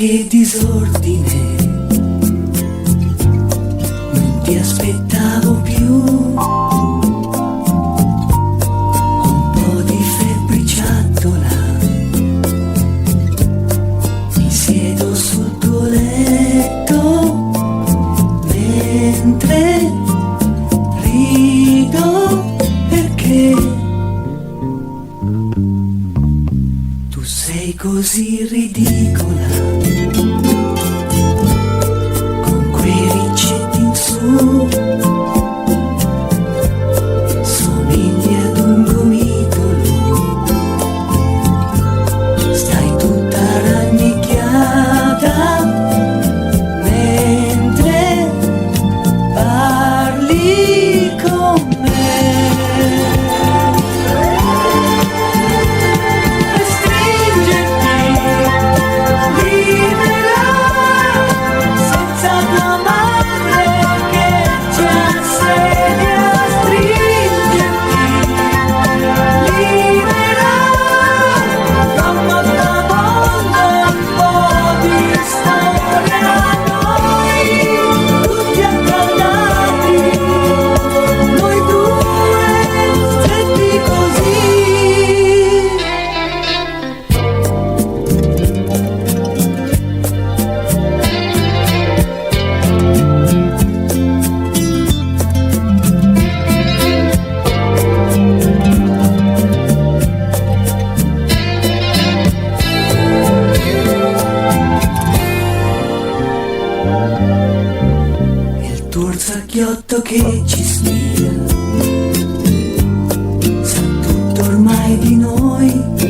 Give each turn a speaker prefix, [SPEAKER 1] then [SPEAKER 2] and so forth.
[SPEAKER 1] che disordine, non ti aspettavo più. Un po' di febbriciattola, mi siedo sul tuo letto mentre rido perché tu sei così ridicola, con quei riccetti in su, somigli ad un gomitolo, stai tutta rannicchiata mentre parli con me. Il tuo orsacchiotto che ci spia sa tutto ormai di noi.